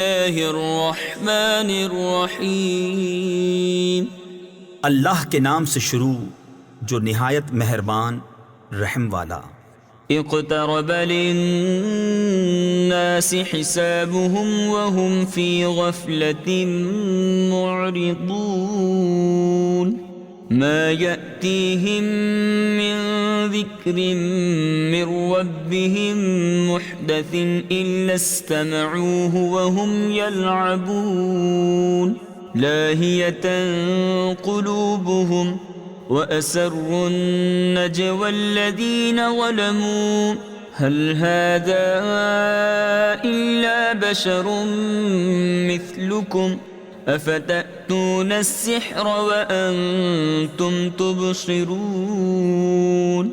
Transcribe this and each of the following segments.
बिस्मिल्लाहिर्रहमानिर्रहीम। अल्लाह के नाम से शुरू जो निहायत मेहरबान रहम वाला। इक़्तरब लिन्नासि हिसाबुहुम वहुम फ़ी गफ़लतिन मुअरिदून। मा यअतीहिम मिन ज़िक्रिन मिन रब्बिहिम मुहदसिन इल्ला इस्तमऊहु वहुम यलअबून। लाहियतन क़ुलूबुहुम वअसर्रुन नजवा अल्लज़ीन ज़लमू हल हाज़ा इल्ला बशरुम मिस्लुकुम अफ़तअतून अस्सिह्र वअन्तुम तुबसिरून।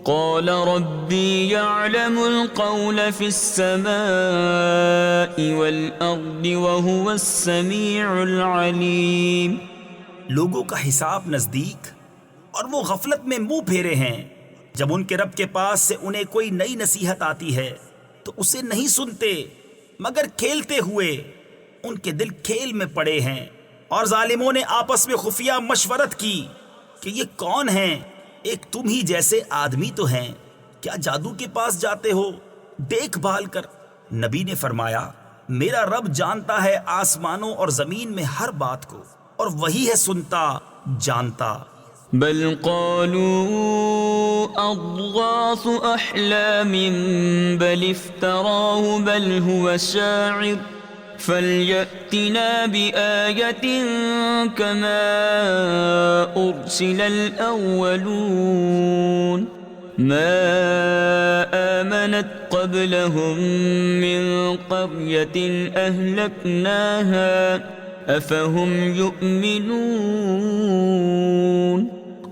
क़ाल रब्बी यअलमुल क़ौल फ़िस्समाइ वल अर्दि वहुवस्समीउल अलीम। लोगों का हिसाब नजदीक और वो गफलत में मुंह फेरे हैं। जब उनके रब के पास से उन्हें कोई नई नसीहत आती है तो उसे नहीं सुनते मगर खेलते हुए। उनके दिल खेल में पड़े हैं। और जालिमों ने आपस में खुफिया मशवरत की कि ये कौन हैं? एक तुम ही जैसे आदमी तो हैं, क्या जादू के पास जाते हो देखभाल कर? नबी ने फरमाया, मेरा रब जानता है आसमानों और जमीन में हर बात को, और वही है सुनता जानता। बल क़ालू अज़गासु अहलामिन बल इफ्तराहु बल हुवा शाइर फलयअतिना बिआयतिन कमा उरसिलल अव्वलून। मा आमनत क़ब्लहुम मिन क़र्यतिन अहलकनाहा अफ़हुम युमिनून।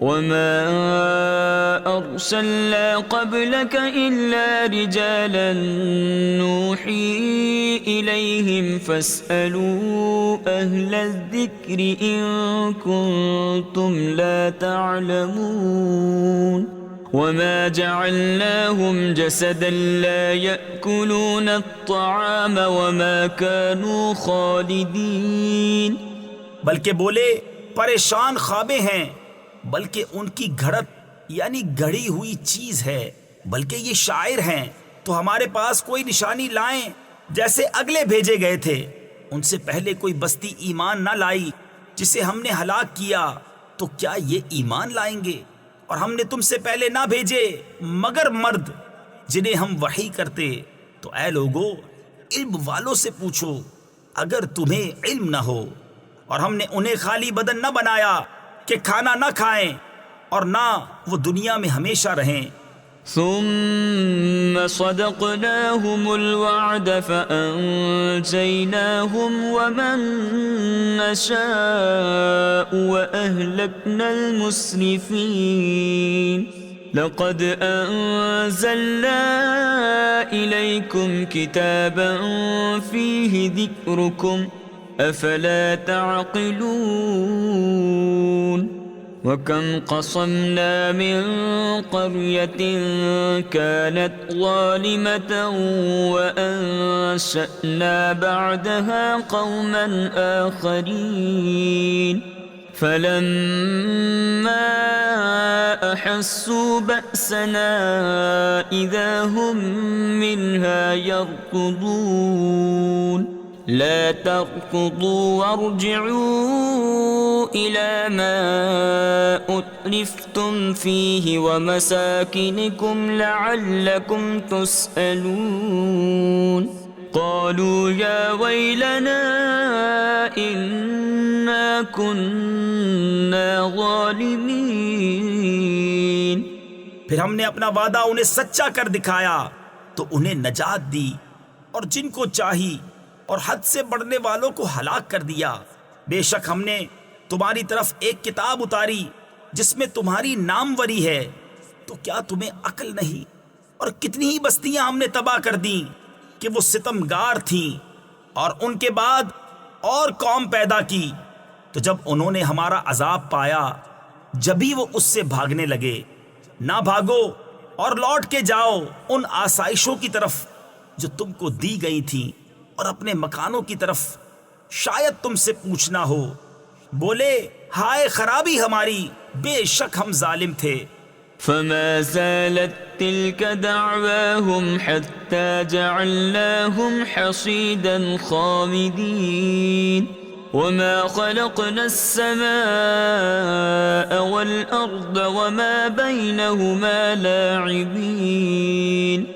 वमा अर्सलना क़ब्लक इल्ला रिजालन नूही इलैहिम फ़स्अलू अहलज़्ज़िक्रि इन कुन्तुम ला तअलमून। वमा जअलनाहुम जसदन ला यअकुलून अत्तआम वमा कानू खालिदीन। बल्कि बोले परेशान ख्वाबें हैं, बल्कि उनकी घड़त यानी गढ़ी हुई चीज है। बल्कि ये शायर हैं, तो हमारे पास कोई निशानी लाएं जैसे अगले भेजे गए थे। उनसे पहले कोई बस्ती ईमान ना लाई जिसे हमने हलाक किया, तो क्या ये ईमान लाएंगे? और हमने तुमसे पहले ना भेजे मगर मर्द जिन्हें हम वही करते। तो ऐ लोगो, इल्म वालों से पूछो अगर तुम्हें इल्म न हो। और हमने उन्हें खाली बदन न बनाया कि खाना न खाएं और ना वो दुनिया में हमेशा रहें। सुम्म सदक़नाहुमुल वअद फ़अन्जयनाहुम वमन नशाअ व अहलकनल मुस्रिफ़ीन। लक़द अंज़लना इलैकुम किताबन फ़ीहि ज़िक्रुकुम अफ़ला तअक़िलून। वकम क़समना मिन क़र्यतिन कानत ज़ालिमतन व अंशअना बअदहा क़ौमन आख़रीन। फलम्मा अहस्सू बअसना इज़ा हुम मिन्हा यरकुदून। ला तर्कुदू वरजिऊ इला मा उत्रिफ्तुम फीहि वमसाकिनिकुम लअल्लकुम तुस्अलून। क़ालू या वैलना इन्ना कुन्ना ज़ालिमीन। फिर हमने अपना वादा उन्हें सच्चा कर दिखाया तो उन्हें नजात दी, और जिनको चाही और हद से बढ़ने वालों को हलाक कर दिया। बेशक हमने तुम्हारी तरफ एक किताब उतारी जिसमें तुम्हारी नामवरी है, तो क्या तुम्हें अक्ल नहीं? और कितनी ही बस्तियां हमने तबाह कर दी कि वो सितमगार थीं। और उनके बाद और कौम पैदा की, तो जब उन्होंने हमारा अजाब पाया जब भी वो उससे भागने लगे। ना भागो और लौट के जाओ उन आसाइशों की तरफ जो तुमको दी गई थी, और और अपने मकानों की तरफ शायद तुमसे पूछना हो। बोले, हाय खराबी हमारी, बेशक हम जालिम थे। فما زالت تلك دعواهم حتى جعلناهم حصيدا خامدين وما خلقنا السماء والأرض وما بينهما لاعبين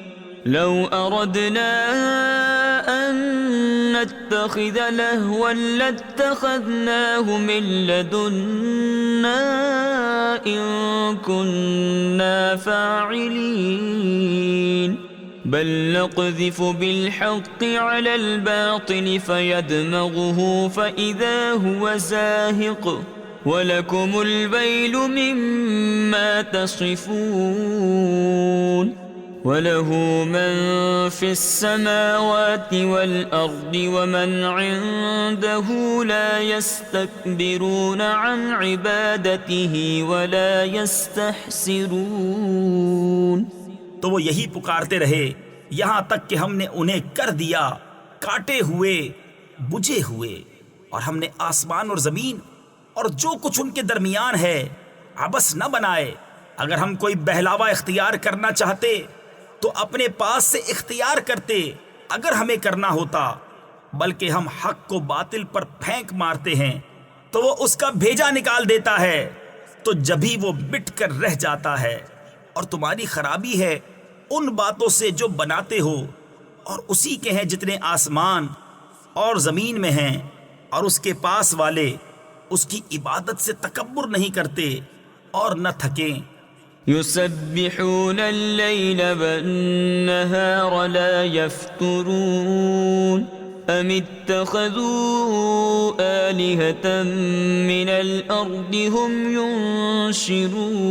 لو أردنا أن نتخذ لهوا لاتخذناه من لدنا إن كنا فاعلين بل نقذف بالحق على الباطل فيدمغه فإذا هو زاهق ولكم الويل مما تصفون وله من في السماوات والأرض ومن عنده لا يستكبرون عن عبادته ولا يستحسرون। तो वो यही पुकारते रहे यहाँ तक कि हमने उन्हें कर दिया काटे हुए, बुझे हुए, और हमने आसमान और जमीन और जो कुछ उनके दरमियान है अबस न बनाए। अगर हम कोई बहलावा इख्तियार करना चाहते तो अपने पास से इख्तियार करते अगर हमें करना होता, बल्कि हम हक को बातिल पर फेंक मारते हैं तो वो उसका भेजा निकाल देता है, तो जभी वो मिट कर रह जाता है। और तुम्हारी खराबी है उन बातों से जो बनाते हो, और उसी के हैं जितने आसमान और ज़मीन में हैं, और उसके पास वाले उसकी इबादत से तकब्बुर नहीं करते और न थकें। युसब्बिहून अल-लैल वन-नहार ला यफ्तुरून अम इत्तखज़ू आलिहतन मिनल अर्दि हुम युनशिरून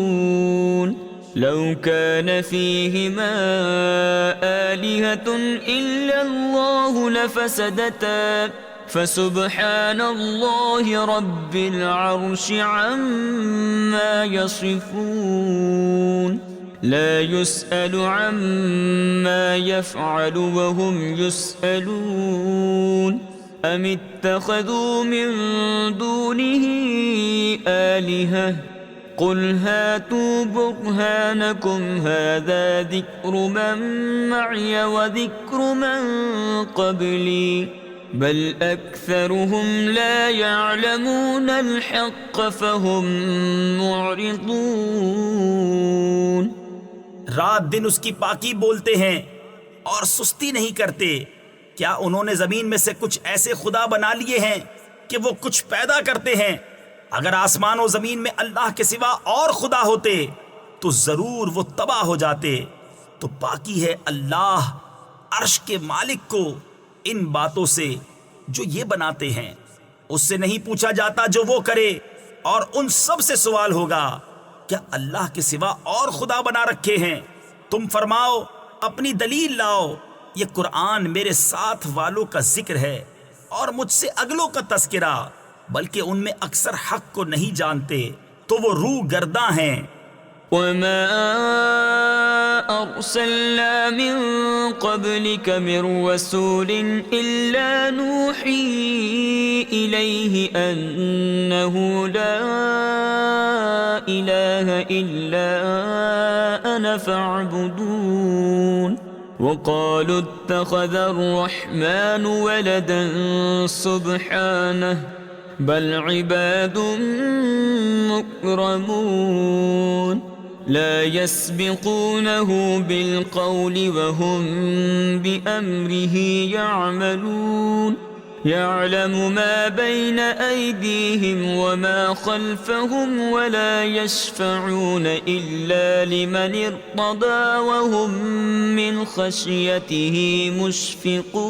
लौ कान फ़ीहिमा आलिहतुन इल्लल्लाहु लफ़सदता फसुब्हानल्लाहि रब्बिल अर्शि अम्मा यसिफून ला युस्अलु अम्मा यफ़अलु वहुम युस्अलून अम इत्तखज़ू मिन दूनिही आलिहा क़ुल हातू बुरहानकुम हाज़ा ज़िक्रु मन मअय व ज़िक्रु मन क़ब्ली बल अक्सरुहुम ला यअलमून अल-हक़्क़ फ़हुम मुअरिदून। रात दिन उसकी पाकी बोलते हैं और सुस्ती नहीं करते। क्या उन्होंने जमीन में से कुछ ऐसे खुदा बना लिए हैं कि वो कुछ पैदा करते हैं? अगर आसमान और जमीन में अल्लाह के सिवा और खुदा होते तो जरूर वो तबाह हो जाते। तो पाकी है अल्लाह अर्श के मालिक को इन बातों से जो ये बनाते हैं। उससे नहीं पूछा जाता जो वो करे, और उन सब से सवाल होगा क्या अल्लाह के सिवा और खुदा बना रखे हैं? तुम फरमाओ अपनी दलील लाओ। ये कुरान मेरे साथ वालों का जिक्र है और मुझसे अगलों का तस्किरा, बल्कि उनमें अक्सर हक को नहीं जानते, तो वो रूह गर्दा हैं। वमा अर्सलना मिन क़ब्लिक मिन रसूलिन इल्ला नूही इलैहि अन्नहु ला इलाहा इल्ला अना फ़अब्दून वक़ालू इत्तख़ज़र-रहमानु वलदन सुब्हानहु बल इबादुम मुकरमून ला यस्बिक़ूनहु बिलक़ौलि वहुम बिअम्रिहि यअमलून यअलमु मा बैन अयदीहिम वमा खल्फ़हुम वला यशफ़ऊन इल्ला लिमन इर्तदा वहुम मिन खशियतिहि मुश्फ़िक़ून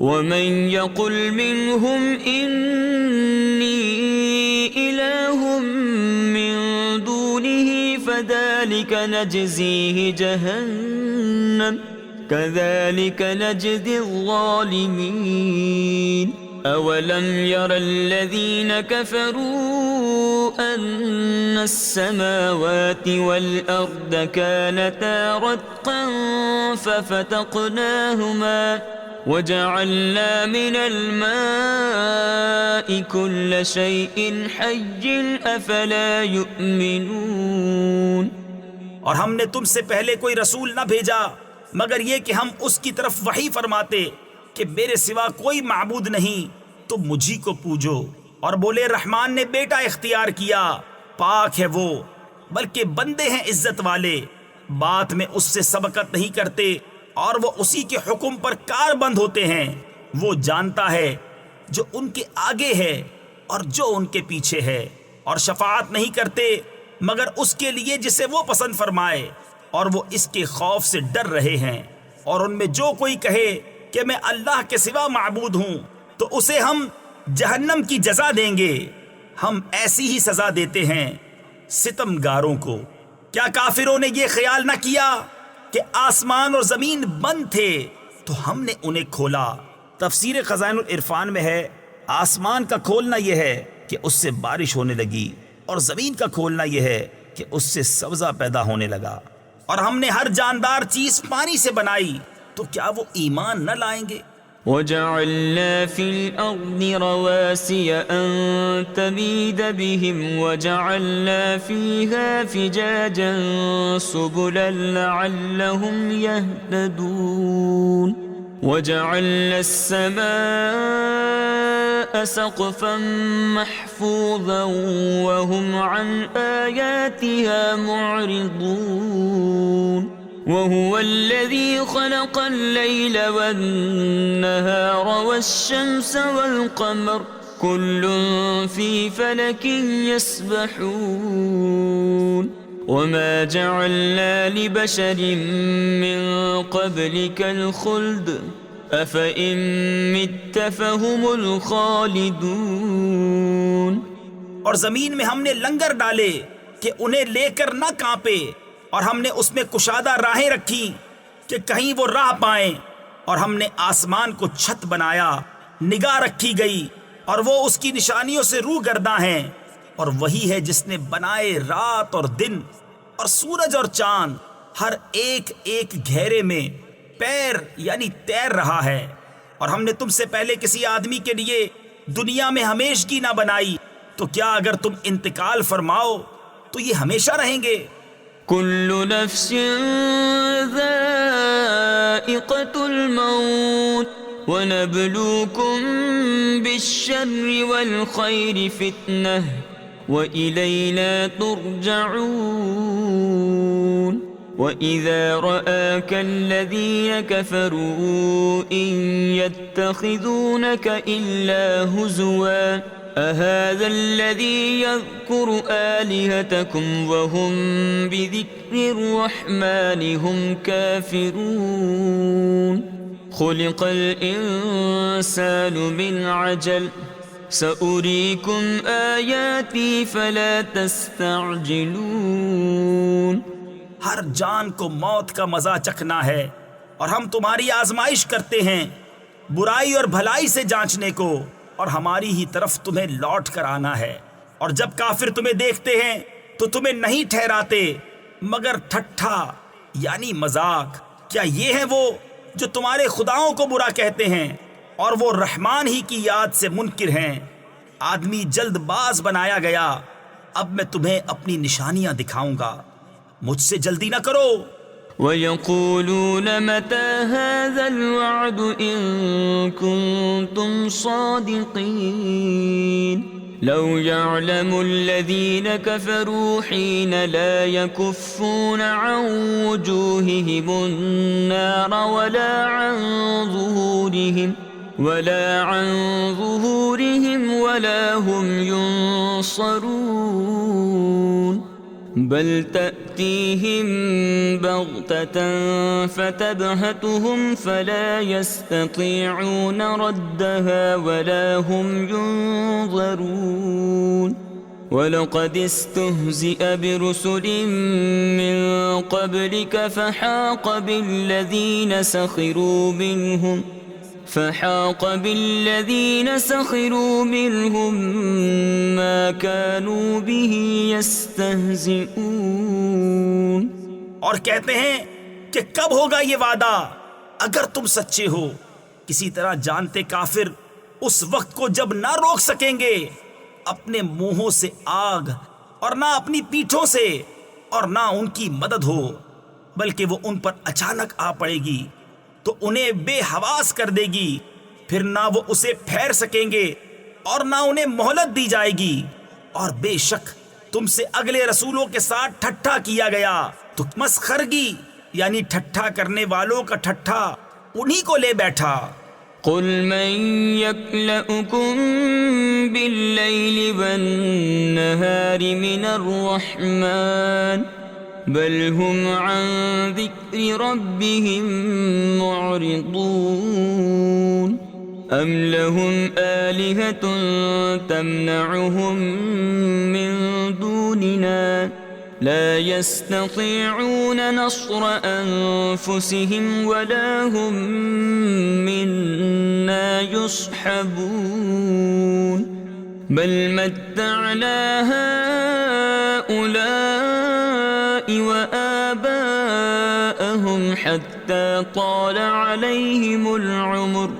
वमन यक़ुल मिनहुम इन्नी इलाहुम मिन दूनिही फ़ज़ालिक नजज़ीहि जहन्नम कज़ालिक नजज़ि الظालिमीन अवलम यरल्लज़ीन कफ़रू أن السماوات والأرض كانتا رتقا ففتقناهما وجعلنا من الماء كل شيء حي أفلا يؤمنون। और हमने तुमसे पहले कोई रसूल न भेजा मगर ये कि हम उसकी तरफ वही फरमाते कि मेरे सिवा कोई माबूद नहीं, तो मुझी को पूजो। और बोले रहमान ने बेटा इख्तियार किया, पाक है वो, बल्कि बंदे हैं इज्जत वाले, बात में उससे सबकत नहीं करते और वो उसी के हुक्म पर कारबंद होते हैं। वो जानता है जो उनके आगे है और जो उनके पीछे है, और शफाअत नहीं करते मगर उसके लिए जिसे वो पसंद फरमाए, और वो इसके खौफ से डर रहे हैं। और उनमें जो कोई कहे कि मैं अल्लाह के सिवा माबूद हूँ तो उसे हम जहन्नम की जजा देंगे, हम ऐसी ही सजा देते हैं सितमगारों को। क्या काफिरों ने ये ख्याल न किया कि आसमान और जमीन बंद थे तो हमने उन्हें खोला। तफसीर खज़ाइनुल इरफान में है, आसमान का खोलना यह है कि उससे बारिश होने लगी, और जमीन का खोलना यह है कि उससे सब्जा पैदा होने लगा। और हमने हर जानदार चीज पानी से बनाई, तो क्या वो ईमान न लाएंगे। وجعلنا في الأرض رواسي أن تميد بهم وجعلنا فيها فجاجا سبلا لعلهم يهتدون وجعلنا السماء سقفا محفوظا وهم عن آياتها معرضون وهو الذي خلق الليل والنهار والشمس والقمر كل في فلك يسبحون وما جعلنا لبشر من قبلك الخلد أفإن مت فهم الخالدون। और जमीन में हमने लंगर डाले कि उन्हें लेकर न कांपे, और हमने उसमें कुशादा राहें रखी कि कहीं वो राह पाएं, और हमने आसमान को छत बनाया, निगाह रखी गई और वो उसकी निशानियों से रूगर्दा हैं। और वही है जिसने बनाए रात और दिन और सूरज और चांद, हर एक एक घेरे में पैर यानी तैर रहा है। और हमने तुमसे पहले किसी आदमी के लिए दुनिया में हमेशगी ना बनाई, तो क्या अगर तुम इंतकाल फरमाओ तो ये हमेशा रहेंगे। कुल्लु नफ्सिन ज़ाइक़तुल मौत वनब्लूकुम बिश्शर्रि वल खैरि फितनह व इलैना तुरजऊन। وإذا رآك الذين كفروا إن يتخذونك إلا هزوا أهذا الذي يذكر آلهتكم وهم بذكر الرحمن هم كافرون خلق الإنسان من عجل سأريكم آياتي فلا تستعجلون। हर जान को मौत का मजा चखना है और हम तुम्हारी आजमाइश करते हैं बुराई और भलाई से जांचने को, और हमारी ही तरफ तुम्हें लौट कर आना है। और जब काफिर तुम्हें देखते हैं तो तुम्हें नहीं ठहराते मगर ठट्ठा यानी मजाक। क्या ये है वो जो तुम्हारे खुदाओं को बुरा कहते हैं और वो रहमान ही की याद से मुनकिर हैं। आदमी जल्दबाज बनाया गया, अब मैं तुम्हें अपनी निशानियां दिखाऊंगा, मुझसे जल्दी न करो। وَيَقُولُونَ مَتَى هَذَا الْوَعْدُ إِن كُنتُمْ صَادِقِينَ لَوْ يَعْلَمُ الَّذِينَ كَفَرُوا حِينَ لَا يَكُفُّونَ عَنْ وُجُوهِهِمُ النَّارَ ولا عن ظهورهم ولا هم ينصرون بل تأتيهم بغتة فتبهتهم فلا يستطيعون ردها ولا هم ينظرون ولقد استهزئ برسل من قبلك فحاق بالذين سخروا منهم فحاق بالذين سخروا منهم ما كانوا به يستهزئون। और कहते हैं कि कब होगा ये वादा अगर तुम सच्चे हो। किसी तरह जानते काफिर उस वक्त को जब ना रोक सकेंगे अपने मुंहों से आग और ना अपनी पीठों से और ना उनकी मदद हो, बल्कि वो उन पर अचानक आ पड़ेगी तो उन्हें बेहवास कर देगी, फिर ना वो उसे फेर सकेंगे और ना उन्हें मोहलत दी जाएगी। और बेशक तुमसे अगले रसूलों के साथ ठट्ठा किया गया तो मस्खरगी यानी ठट्ठा करने वालों का ठट्ठा उन्हीं को ले बैठा। कुल मन यक्लउकुम बिल्लैलि वन्नहारि मिनर रहमान बल हुम अन ज़िक्रि रब्बिहिम मुअरिदून अम लहुम आलिहतुन तमनउहुम मिन दूनिना ला यस्ततीऊन नस्र अनफुसिहिम वला हुम मिन्ना युस्हबून बल मत्तअना हाउलाइ व आबाअहुम हत्ता ताल अलैहिमुल उम्र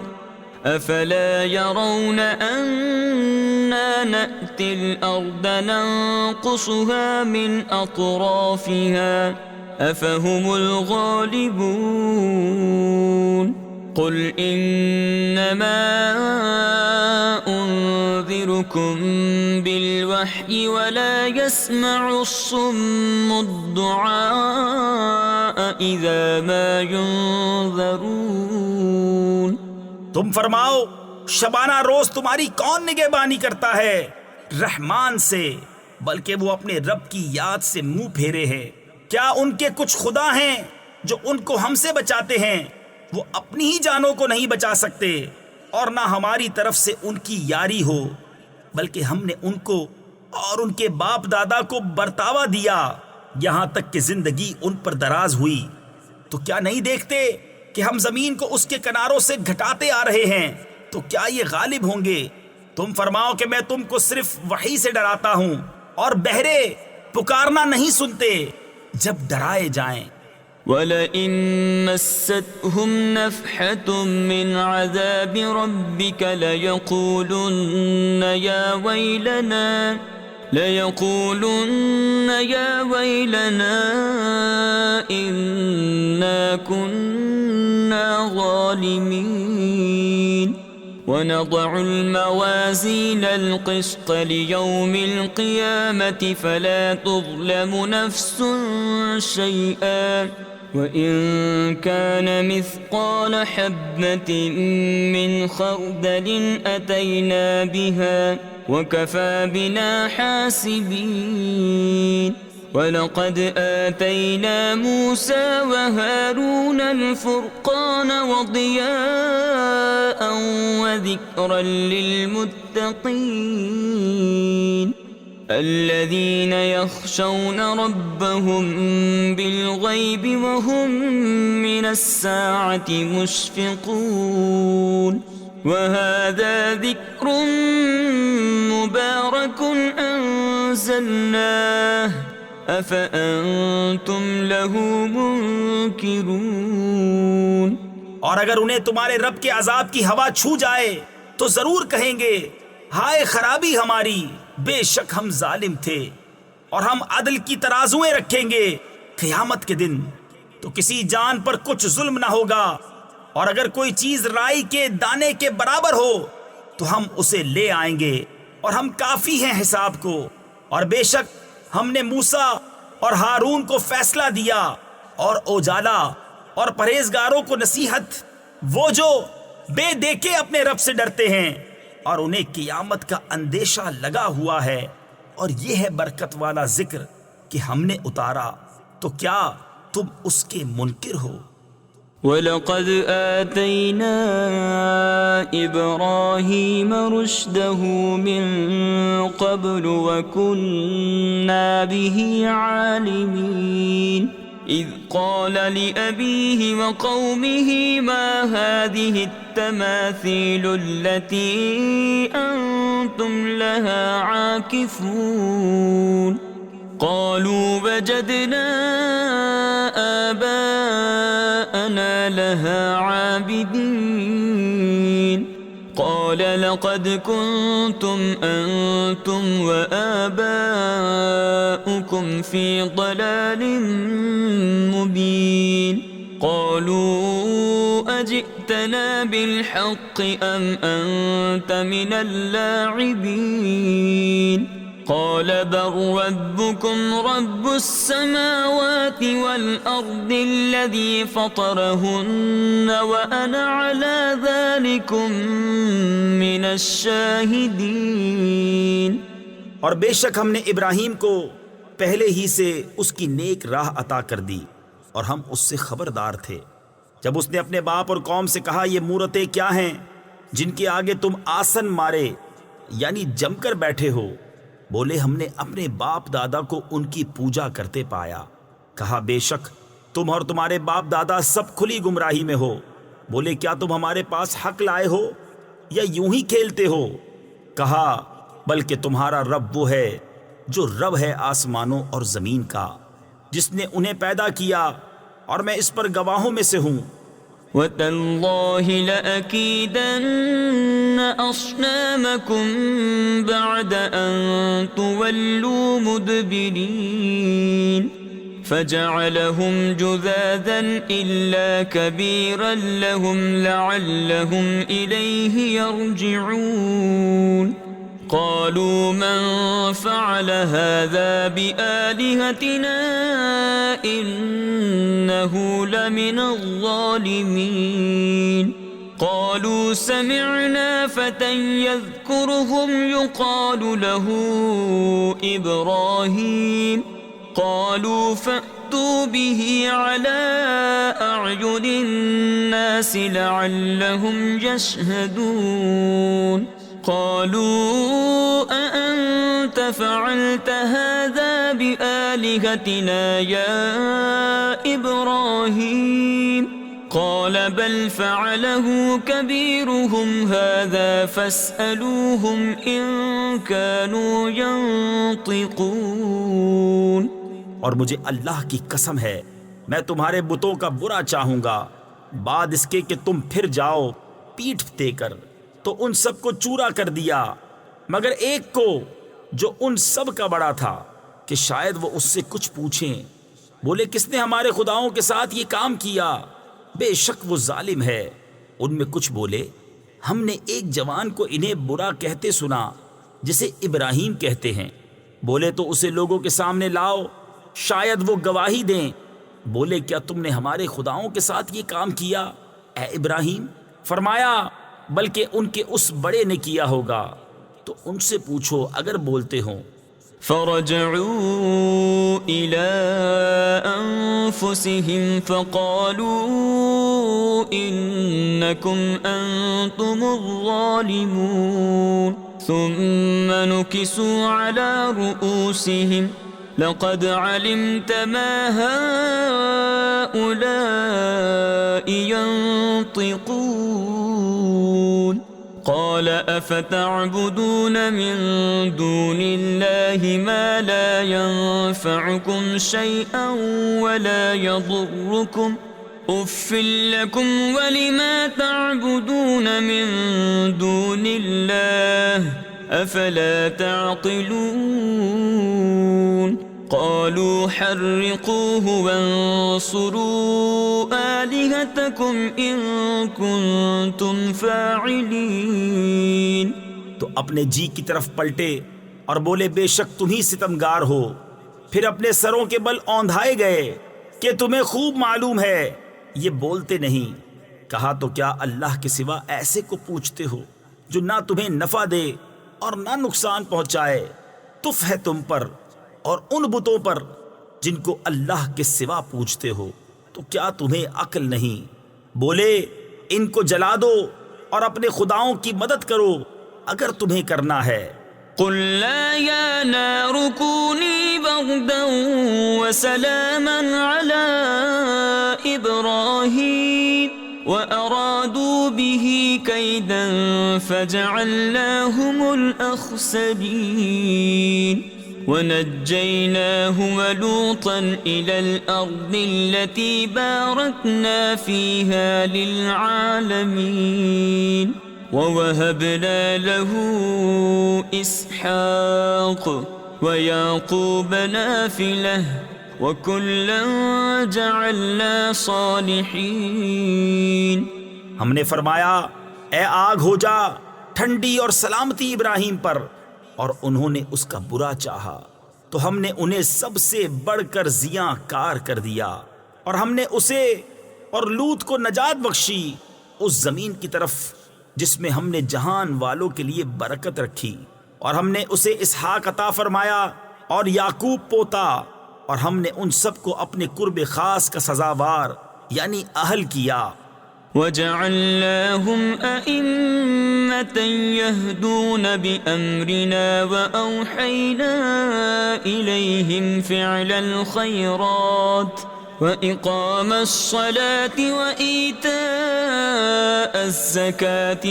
अफला यरौन अन्ना नअतिल अर्द नंकुसुहा मिन अतराफिहा अफहुमुल गालिबून कुल इन्नमा उन्ज़िरुकुम बिलवह्यि वला यस्मउस्सुम्मुद्दुआ इज़ा मा युन्ज़रून। तुम फरमाओ शबाना रोज तुम्हारी कौन निगहबानी करता है रहमान से, बल्कि वो अपने रब की याद से मुंह फेरे हैं। क्या उनके कुछ खुदा हैं जो उनको हमसे बचाते हैं? वो अपनी ही जानों को नहीं बचा सकते और ना हमारी तरफ से उनकी यारी हो, बल्कि हमने उनको और उनके बाप दादा को बर्तावा दिया यहाँ तक कि जिंदगी उन पर दराज हुई। तो क्या नहीं देखते कि हम जमीन को उसके किनारों से घटाते आ रहे हैं? तो क्या ये गालिब होंगे? तुम फरमाओ कि मैं तुमको सिर्फ वही से डराता हूँ और बहरे पुकारना नहीं सुनते जब डराए जाएं। वलइन मस्सतहुम नफ़हतुम मिन अज़ाबि रब्बिका लयक़ूलुन्न या वैलना इन्ना कुन्ना ज़ालिमीन वनज़अुल मवाज़ीनल क़िस्त लियौमिल क़ियामति फ़ला तुज़लमु नफ़्सुन शैअन वइन कान मिस्क़ाल हब्बतिन मिन ख़र्दलिन अतैना बिहा वकफ़ा बिना हासिबीन वलक़द आतैना मूसा वहारून अलफ़ुरक़ान वज़ियाअन वज़िक्रन लिलमुत्तक़ीन الذين يخشون ربهم بالغيب وهم من الساعة مشفقون وهذا ذكر مبارك أنزلناه أفأنتم له منكرون। और अगर उन्हें तुम्हारे रब के अजाब की हवा छू जाए तो जरूर कहेंगे हाय खराबी हमारी, बेशक हम जालिम थे। और हम अदल की तराजुएं रखेंगे क़यामत के दिन, तो किसी जान पर कुछ जुल्म ना होगा। और अगर कोई चीज राई के दाने के बराबर हो तो हम उसे ले आएंगे और हम काफी हैं हिसाब को। और बेशक हमने मूसा और हारून को फैसला दिया और उजाला और परहेजगारों को नसीहत, वो जो बेदेखे अपने रब से डरते हैं और उन्हें क़यामत का अंदेशा लगा हुआ है। और ये है बरकत वाला जिक्र कि हमने उतारा, तो क्या तुम उसके मुनकिर हो? वलक़द आतैना इब्राहीम रुश्दहू मिन क़ब्लु वकुन्ना बिही आलिमीन إذ قال لأبيه وقومه ما هذه التماثيل التي أنتم لها عاكفون قالوا وجدنا آباءنا لها عابدين قال لقد كنتم أنتم وآباؤكم في ضلال مبين قالوا أجئتنا بالحق أم أنت من اللاعبين قال بل ربكم رب السماوات والأرض الذي فطرهن وأنا على ذلكم من الشاهدين। और बेशक हमने इब्राहीम को पहले ही से उसकी नेक राह अता कर दी और हम उससे खबरदार थे। जब उसने अपने बाप और कौम से कहा, ये मूरतें क्या हैं जिनके आगे तुम आसन मारे यानी जमकर बैठे हो? बोले, हमने अपने बाप दादा को उनकी पूजा करते पाया। कहा, बेशक तुम और तुम्हारे बाप दादा सब खुली गुमराही में हो। बोले, क्या तुम हमारे पास हक लाए हो या यूं ही खेलते हो? कहा, बल्कि तुम्हारा रब वो है जो रब है आसमानों और जमीन का, जिसने उन्हें पैदा किया और मैं इस पर गवाहों में से हूँ। वतल्लाहि लअकीदन्न अस्नामकुम बअद अन तुवल्लू मुदबिरीन फजअलहुम जुज़ाज़न इल्ला कबीरन लहुम लअल्लहुम इलैहि यरजिऊन قالوا من فعل هذا بآلهتنا إنه لمن الظالمين قالوا سمعنا فتى يذكرهم يقال له إبراهيم قالوا فأتوا به على أعين الناس لعلهم يشهدون قالوا أأنت فعلت هذا بآلهتنا يا إبراهيم قال بل فعله كبيرهم هذا فاسألوهم إن كانوا ينطقون। और मुझे अल्लाह की कसम है, मैं तुम्हारे बुतों का बुरा चाहूंगा बाद इसके कि तुम फिर जाओ पीठ देकर। तो उन सब को चूरा कर दिया मगर एक को जो उन सब का बड़ा था कि शायद वो उससे कुछ पूछें। बोले, किसने हमारे खुदाओं के साथ ये काम किया? बेशक वो जालिम है। उनमें कुछ बोले, हमने एक जवान को इन्हें बुरा कहते सुना जिसे इब्राहीम कहते हैं। बोले, तो उसे लोगों के सामने लाओ, शायद वो गवाही दें। बोले, क्या तुमने हमारे खुदाओं के साथ ये काम किया ए इब्राहीम? फरमाया, बल्कि उनके उस बड़े ने किया होगा। तो उनसे पूछो अगर बोलते हो। फरजऊ इला अन्फुसिहिम फक़ालू इन्नकुम अंतुमुज़्ज़ालिमून सुम्मा नुकिसू अला रुऊसिहिम लक़द अलिमत मा हाउलाइ यंतिक़ून قال أفتعبدون من دون الله ما لا ينفعكم شيئا ولا يضركم أف لكم ولما تعبدون من دون الله أفلا تعقلون قالوا حرقوه وانصروا آلهتكم إن كنتم فاعلين। तो अपने जी की तरफ पलटे और बोले, बेशक तुम ही सितमगार हो। फिर अपने सरों के बल औंधाए गए कि तुम्हें खूब मालूम है ये बोलते नहीं। कहा, तो क्या अल्लाह के सिवा ऐसे को पूछते हो जो ना तुम्हें नफा दे और ना नुकसान पहुंचाए? तुफ है तुम पर और उन बुतों पर जिनको अल्लाह के सिवा पूछते हो। तो क्या तुम्हें अक्ल नहीं? बोले, इनको जला दो और अपने खुदाओं की मदद करो अगर तुम्हें करना है। قل لا يا نار كوني بردا وسلاما على إبراهيم وأرادوا به كيدا فجعلناهم الأخسرين ونجيناه ولوطا إلى الأرض التي باركنا فيها للعالمين ووهبنا له إسحاق ويعقوب نافلة وكلا جعلنا صالحين। हमने फरमाया, ए आग हो जा ठंडी और सलामती इब्राहिम पर, और उन्होंने उसका बुरा चाहा तो हमने उन्हें सबसे बढ़कर जियां कार कर दिया, और हमने उसे और लूत को नजात बख्शी उस जमीन की तरफ जिसमें हमने जहान वालों के लिए बरकत रखी, और हमने उसे इसहाक अता फरमाया और याकूब पोता, और हमने उन सबको अपने कुर्ब खास का सजावार यानी अहल किया। वजअलनाहुम अइम्मतन यहदून बिअम्रिना वअौहैना इलैहिम फ़िअलल खैरात वइक़ामस्सलाति वईताअज़्ज़काति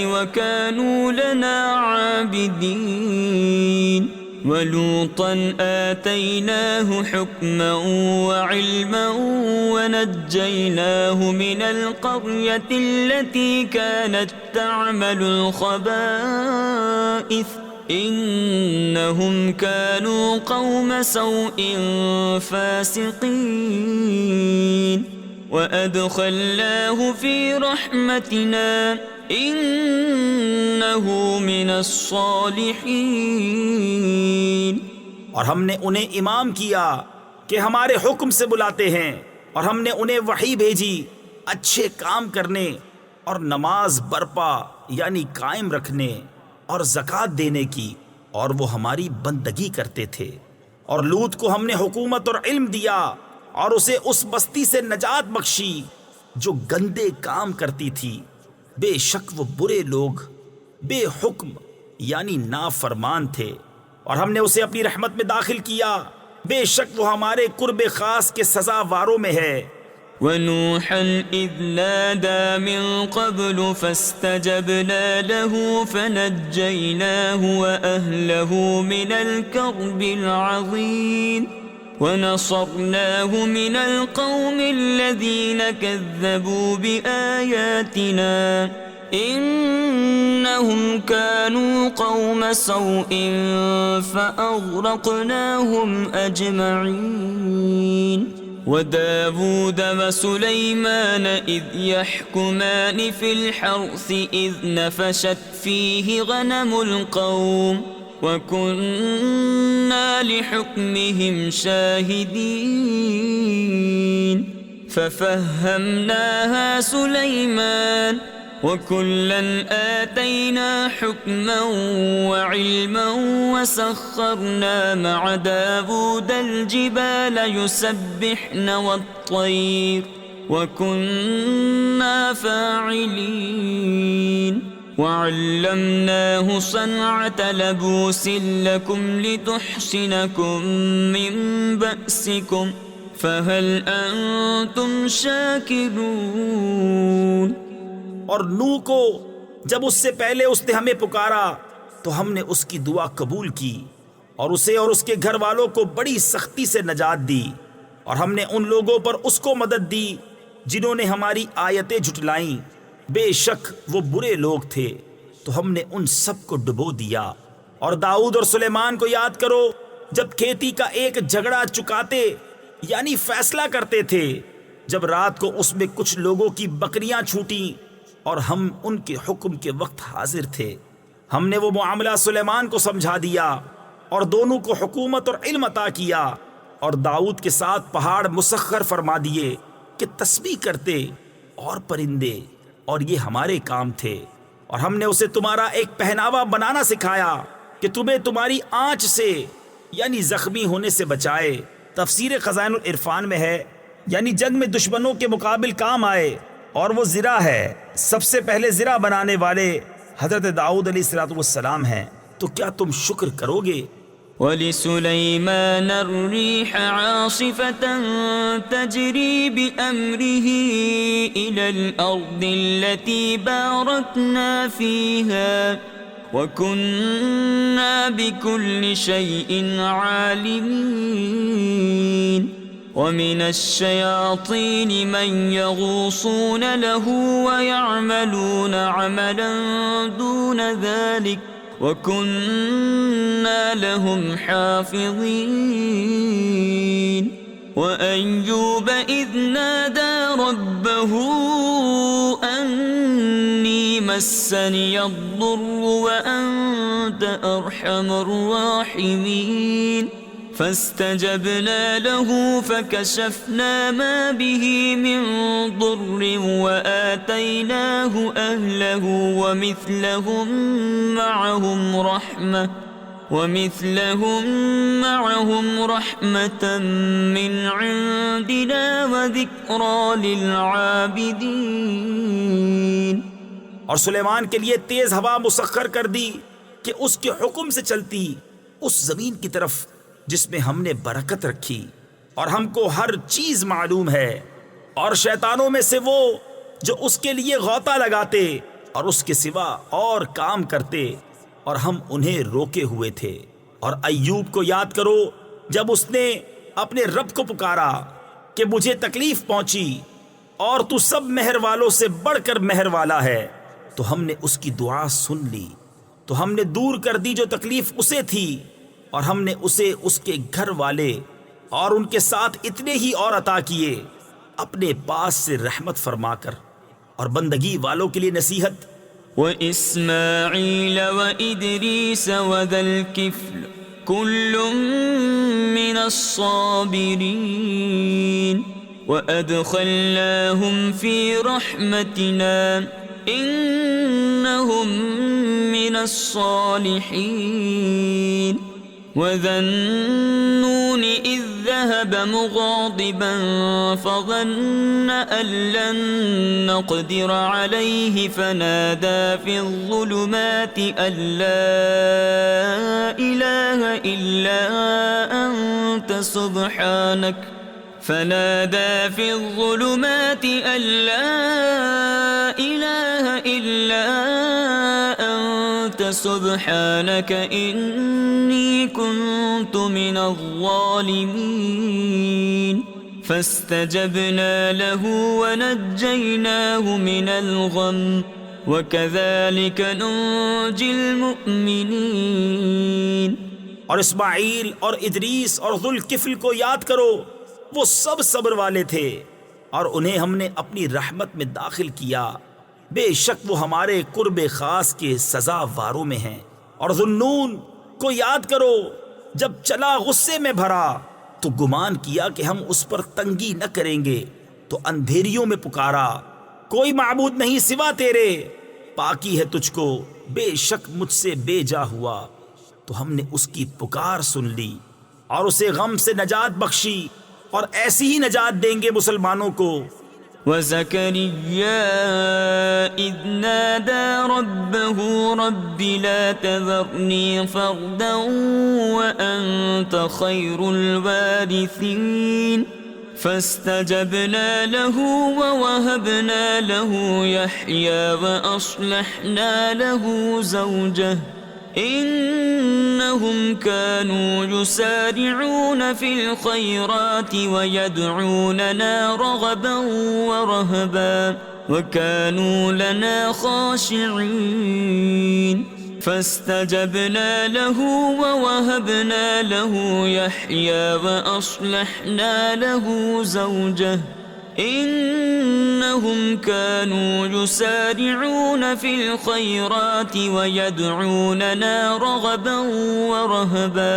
वकानू लना आबिदीन। वलूतन आतैनाहु हुक्मन वइल्मन वनज्जैनाहु मिनल क़र्यति अल्लती कानत तअमलुल ख़बाइथ इन्नहुम कानू क़ौम सौइन फ़ासिक़ीन वअदख़लनाहु फ़ी रहमतिना इन्नहु मिनस्सालिहीन। और हमने उन्हें इमाम किया कि हमारे हुक्म से बुलाते हैं, और हमने उन्हें वही भेजी अच्छे काम करने और नमाज बरपा यानी कायम रखने और ज़कात देने की, और वो हमारी बंदगी करते थे। और लूत को हमने हुकूमत और इल्म दिया और उसे उस बस्ती से नजात बख्शी जो गंदे काम करती थी। बेशक वो बुरे लोग बेहुक्म यानी नाफरमान थे, और हमने उसे अपनी रहमत में दाखिल किया। बेशक वो हमारे कुर्बे खास के सजावारों में है। वनूहन इज़ नादा मिन क़ब्लु फ़स्तजबना लहू फ़नज्जयनाहु वअहलहु मिनल कर्बिल अज़ीम वनसरनाहु मिनल क़ौमिल्लज़ीन कज़्ज़बू बिआयातिना इन्नहुम कानू क़ौम सौइन फ़अग़रक़नाहुम अजमईन। वदावूद वसुलैमान इज़ यहकुमान फ़िल हर्थ इज़ नफशत फ़ीहि गनमुल क़ौम वकुन्ना लिहुक्मिहिम शाहिदीन फ़फ़हम्नाहा सुलैमान वकुल्लन आतैना हुक्मन वइल्मन वसख्खरना मअ दावूदल जिबाल युसब्बिहन वत्तैर वकुन्ना फ़ाइलीन वअल्लमनाहु सनअत लबूसिन लकुम लितुहसिनकुम मिन बअसिकुम फ़हल अंतुम शाकिरून। और नूह को जब उससे पहले उसने हमें पुकारा तो हमने उसकी दुआ कबूल की, और उसे और उसके घर वालों को बड़ी सख्ती से नजात दी, और हमने उन लोगों पर उसको मदद दी जिन्होंने हमारी आयतें झुटलाईं। बेशक वो बुरे लोग थे, तो हमने उन सब को डुबो दिया। और दाऊद और सुलेमान को याद करो जब खेती का एक झगड़ा चुकाते यानी फैसला करते थे, जब रात को उसमें कुछ लोगों की बकरियां छूटी और हम उनके हुक्म के वक्त हाजिर थे। हमने वो मामला सुलेमान को समझा दिया और दोनों को हुकूमत और इल्म अता किया, और दाऊद के साथ पहाड़ मुसख्खर फरमा दिए कि तस्बीह करते और परिंदे, और ये हमारे काम थे। और हमने उसे तुम्हारा एक पहनावा बनाना सिखाया कि तुम्हें तुम्हारी आंच से यानी जख्मी होने से बचाए। तफसीर खज़ाइनुल इरफान में है यानी जंग में दुश्मनों के मुकाबिल काम आए, और वो ज़िरा है। सबसे पहले ज़िरा बनाने वाले हज़रत दाऊद अलैहिस्सलाम हैं। तो क्या तुम शुक्र करोगे? वलिसुलैमान अर्रीह आसिफतन तजरी बिअम्रिही इलल अर्दिल्लती बारकना फीहा वकुन्ना बिकुल्लि शैइन आलिमीन वमिनश्शयातीन मन यगूसून लहू वयअमलून अमलन दून ज़ालिक वकुन्ना लहुम हाफ़िज़ीन वअय्यूब इज़ नादा रब्बहू अन्नी मस्सनिय अद्दुर्रु वअन्त अरहमुर राहिमीन فاستجبنا له فكشفنا ما به من ضر وآتيناه أهله ومثلهم رحمة من عندنا وذكرى للعابدين। और सुलेमान के लिए तेज हवा मुसख्खर कर दी कि उसके हुक्म से चलती उस जमीन की तरफ जिसमें हमने बरकत रखी, और हमको हर चीज मालूम है। और शैतानों में से वो जो उसके लिए गौता लगाते और उसके सिवा और काम करते, और हम उन्हें रोके हुए थे। और अय्यूब को याद करो जब उसने अपने रब को पुकारा कि मुझे तकलीफ पहुंची और तू सब मेहर वालों से बढ़कर मेहर वाला है, तो हमने उसकी दुआ सुन ली। तो हमने दूर कर दी जो तकलीफ उसे थी, और हमने उसे उसके घर वाले और उनके साथ इतने ही और अता किए, अपने पास से रहमत फरमाकर और बंदगी वालों के लिए नसीहत। व इस्माईल व इदरीस व दल किफ्ल कुल्लुम मिनस साबिरीन व अदखलनाहुम फी रहमतिना इन्नहुम मिनस सालिहीन वज़न्नून इज़ ذهب مغاضبا فظن أن لن نقدر عليه فنادى في الظلمات أن لا إله إلا أنت سبحانك سبحانك إني كنت من الظالمين فاستجبنا له ونجيناه من الغم وكذلك ننجي المؤمنين। और इस्माईल और इदरीस और जुल किफ्ल को याद करो, वो सब सब्र वाले थे और उन्हें हमने अपनी रहमत में दाखिल किया। बेशक वो हमारे कुर्बे खास के सजावारों में हैं। और जुन्नून को याद करो, जब चला गुस्से में भरा तो गुमान किया कि हम उस पर तंगी न करेंगे, तो अंधेरियों में पुकारा, कोई माबूद नहीं सिवा तेरे, पाकी है तुझको, बेशक मुझसे बेजा हुआ। तो हमने उसकी पुकार सुन ली और उसे गम से नजात बख्शी, और ऐसी ही नजात देंगे मुसलमानों को। वज़करिया इज़ नादा रब्बहू रब्बि ला तज़रनी फ़र्दन व अन्त खैरुल वारिसीन फ़ास्तजबना लहू व वहबना लहू यहया व अस्लहना लहू ज़ौजह इन्नहुम कानू युसारिऊन फिल खैरात व यदऊनना रग़बन व रहबा व कानू लना खाशिईन फ़ास्तजबना लहू व वहबना लहू यहया व अस्लहना लहू ज़ौजह इन्नहुम कानू युसारिऊन फिल खैरात व यदऊनना रग़बन व रहबा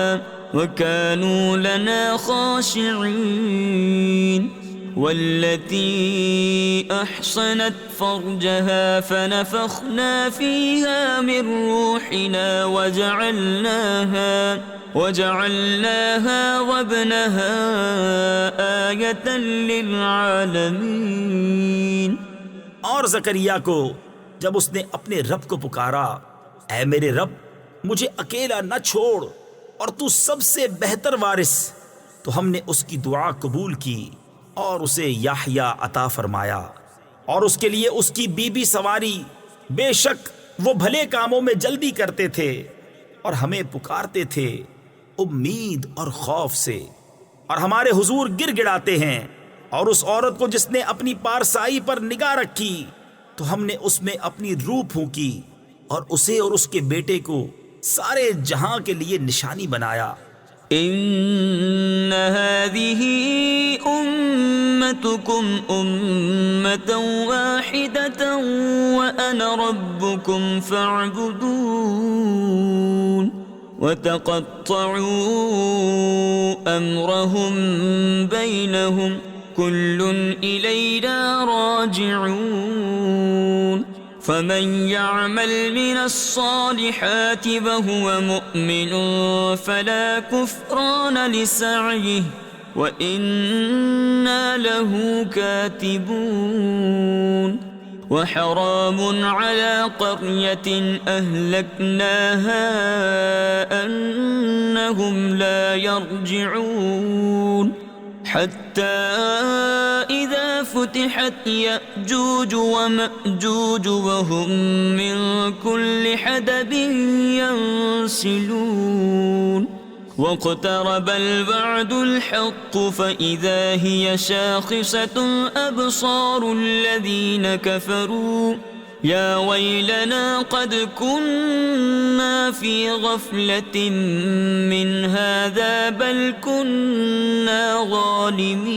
व कानू लना खाशिईन वल्लती अहसनत फरजहा फनफ़ख़ना फ़ीहा मिन रूहिना वजअलनाहा वब्नहा आयतन लिलआलमीन। और ज़करिया को जब उसने अपने रब को पुकारा, ऐ मेरे रब, मुझे अकेला न छोड़ और तू सबसे बेहतर वारिस। तो हमने उसकी दुआ कबूल की और उसे याहया अता फरमाया और उसके लिए उसकी बीबी सवारी। बेशक वो भले कामों में जल्दी करते थे और हमें पुकारते थे उम्मीद और खौफ से, और हमारे हुजूर गिड़गिड़ाते हैं। और उस औरत को जिसने अपनी पारसाई पर निगाह रखी तो हमने उसमें अपनी रूह फूंकी और उसे और उसके बेटे को सारे जहां के लिए निशानी बनाया। इन्न हादिही उम्मतुकुम उम्मतन वाहिदतन व अना रब्बुकुम फअबुदून वतक़त्तअू अम्रहुम बैनहुम कुल्लुन इलैना राजिऊन फमन यअमल मिनस्सालिहाति वहुव मुमिनुन फला कुफ्रान लिसअयिहि व इन्ना लहू कातिबून वहराम अला क़र्यतिन अहलकनाहा अन्नहुम ला यरजिऊन हत्ता इज़ा फुतिहत यअजूज वमअजूज वहुम मिन कुल्लि हदबिन यंसिलून वक़्तरबल वअदुल हक़्क़ु फ़इज़ा हिय शाख़िसतुन अब्सारुल्लज़ीन कफ़रू या वैलना क़द कुन्ना फ़ी ग़फ़लतिन मिन हाज़ा बल कुन्ना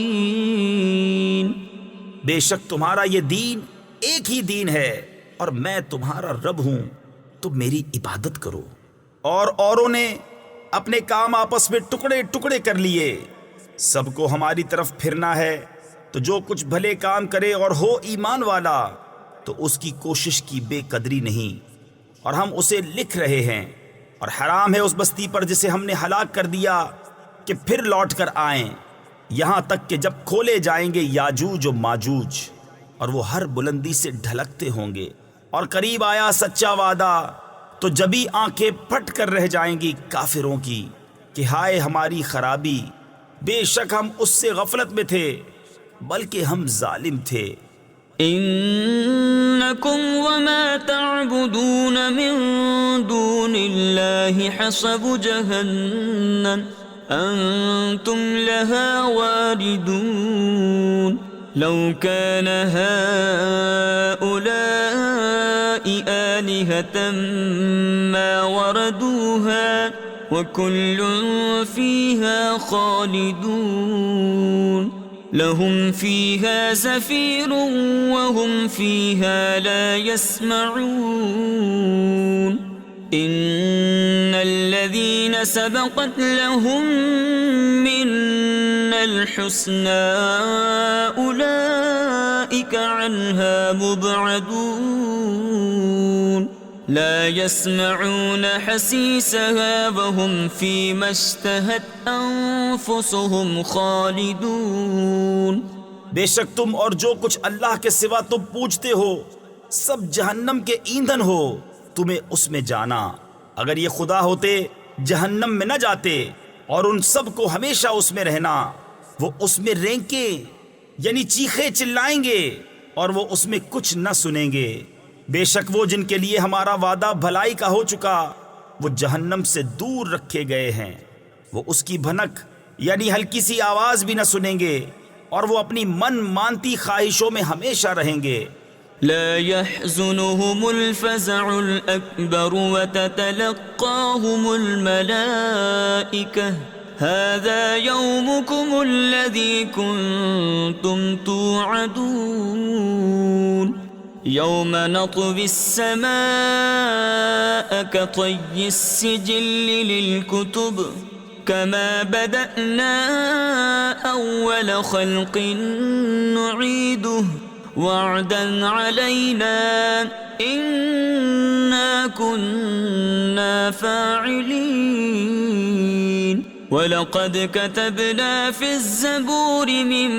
ज़ालिमीन। बेशक तुम्हारा ये दीन एक ही दीन है और मैं तुम्हारा रब हूं, तुम मेरी इबादत करो। और औरों ने अपने काम आपस में टुकड़े टुकड़े कर लिए। सबको हमारी तरफ फिरना है, तो जो कुछ भले काम करे और हो ईमान वाला तो उसकी कोशिश की बेकदरी नहीं, और हम उसे लिख रहे हैं। और हराम है उस बस्ती पर जिसे हमने हलाक कर दिया कि फिर लौट कर आएं, यहाँ तक कि जब खोले जाएंगे याजूज और माजूज, और वो हर बुलंदी से ढलकते होंगे। और करीब आया सच्चा वादा, तो जभी आंखें फट कर रह जाएंगी काफिरों की कि हाय हमारी खराबी, बेशक हम उससे गफलत में थे, बल्कि हम जालिम थे। इन्नकुम वमा तअबुदून मिन दूनिल्लाहि हसबु जहन्नम अंतुम लहा वारिदून लौ कान हाउलाइ आलिहतम मा वरदूहा वकुल्लुन फीहा खालिदून लहुम फीहा ज़फ़ीरुन वहुम फीहा ला यस्मऊन इन्नल्लज़ीन सबक़त लहुम मिन्नल हुस्ना उलाइका अन्हा मुबअदून ला यस्मऊन हसीसहा वहुम फीमा इश्तहत अनफुसुहुम खालिदून। बेशक तुम और जो कुछ अल्लाह के सिवा तुम पूजते हो सब जहन्नम के ईंधन हो, तुम्हें उसमें जाना। अगर ये खुदा होते जहन्नम में न जाते और उन सब को हमेशा उसमें रहना। वो उसमें रेंके यानी चीखे चिल्लाएंगे और वो उसमें कुछ न सुनेंगे। बेशक वो जिनके लिए हमारा वादा भलाई का हो चुका, वो जहन्नम से दूर रखे गए हैं। वो उसकी भनक यानी हल्की सी आवाज भी न सुनेंगे और वो अपनी मन मानती ख्वाहिशों में हमेशा रहेंगे। ला यहज़ुनुहुमुल फ़ज़अुल अकबर व ततलक़्क़ाहुमुल मलाइका हाज़ा यौमुकुमुल्लज़ी कुन्तुम तुअदून यौम नत्विस समाअ कतय्यिस सिजिल्लि लिलकुतुब कमा बदअना अव्वल ख़ल्क़िन नुईदुहु वअदन अलैना इन्ना कुन्ना फ़ाइलीन वलक़द कतबना फ़िज़्ज़बूरि मिन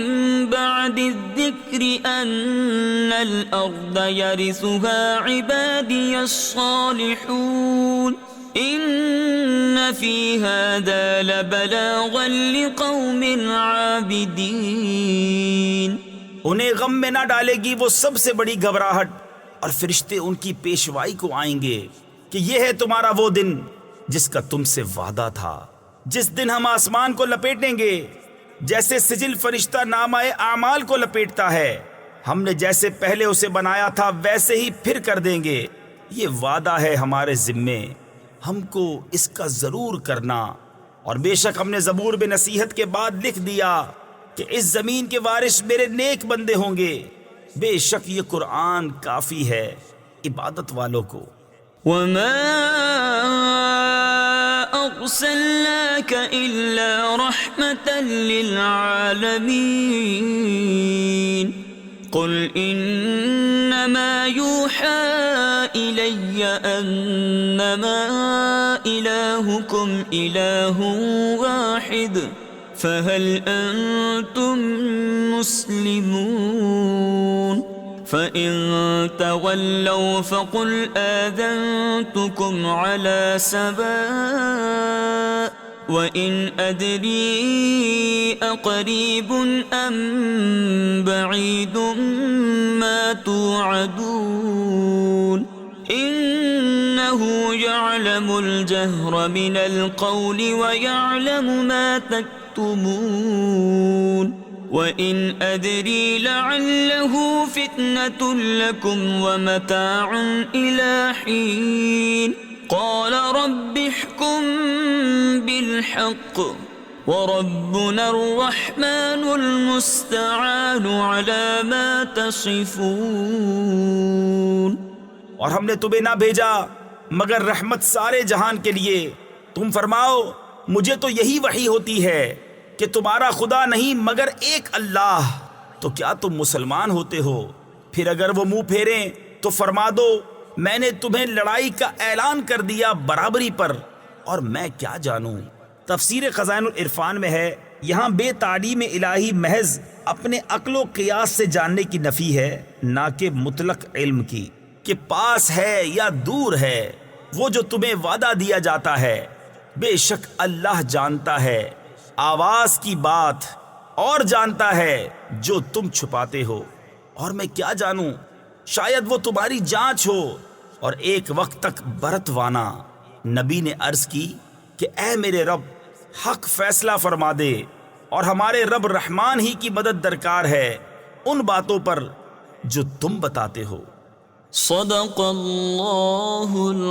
बअदिज़्ज़िक्रि अन्नल अर्ज़ यरिसुहा इबादियस सालिहून इन्न फी हादा लबलागन लिकौमिन आबिदीन। उन्हें गम में ना डालेगी वो सबसे बड़ी घबराहट, और फरिश्ते उनकी पेशवाई को आएंगे कि यह है तुम्हारा वो दिन जिसका तुमसे वादा था, जिस दिन हम आसमान को लपेटेंगे जैसे सिजिल फरिश्ता नामाए आमाल को लपेटता है। हमने जैसे पहले उसे बनाया था वैसे ही फिर कर देंगे। ये वादा है हमारे जिम्मे, हमको इसका जरूर करना। और बेशक हमने ज़बूर में नसीहत के बाद लिख दिया कि इस जमीन के वारिस मेरे नेक बंदे होंगे। बेशक ये कुरान काफी है इबादत वालों को। वमा अर्सलनाक इल्ला रहमतन लिल आलमीन। कुल इन्नमा यूहा इलय्या अन्नमा इलाहुकुम इलाहुन वाहिद फहल अंतुम मुस्लिमून। फ़इन तवल्लौ फ़क़ुल आज़नतुकुम अला सवाअ वइन अदरी अक़रीबुन अम बईदुम मा तुअदून। इन्नहु यअलमुल जहर मिनल क़ौलि व यअलमु मा तक्तुमून। वइन अदरी लअल्लहु फ़ित्नतुन लकुम व मताउन इला हीन। क़ाल रब्बि इहकुम बिलहक़्क़ व रब्बुनर रहमानुल मुस्तआनु अला मा तसिफून। और हमने तुम्हें ना भेजा मगर रहमत सारे जहान के लिए। तुम फरमाओ मुझे तो यही वही होती है कि तुम्हारा खुदा नहीं मगर एक अल्लाह। तो क्या तुम मुसलमान होते हो? फिर अगर वो मुंह फेरें तो फरमा दो मैंने तुम्हें लड़ाई का ऐलान कर दिया बराबरी पर, और मैं क्या जानूं। तफसीर खज़ाइनुल इरफान में है, यहाँ बेतालीम इलाही महज अपने अक्लो क़ियास से जानने की नफ़ी है, ना कि मुतलक इल्म की, कि पास है या दूर है वो जो तुम्हें वादा दिया जाता है। बेशक अल्लाह जानता है आवाज की बात और जानता है जो तुम छुपाते हो। और मैं क्या जानूं, शायद वो तुम्हारी जांच हो। और एक वक्त तक बरतवाना नबी ने अर्ज की कि ऐ मेरे रब हक फैसला फरमा दे, और हमारे रब रहमान ही की मदद दरकार है उन बातों पर जो तुम बताते हो। सदक़ल्लाहुल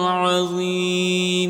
अज़ीम।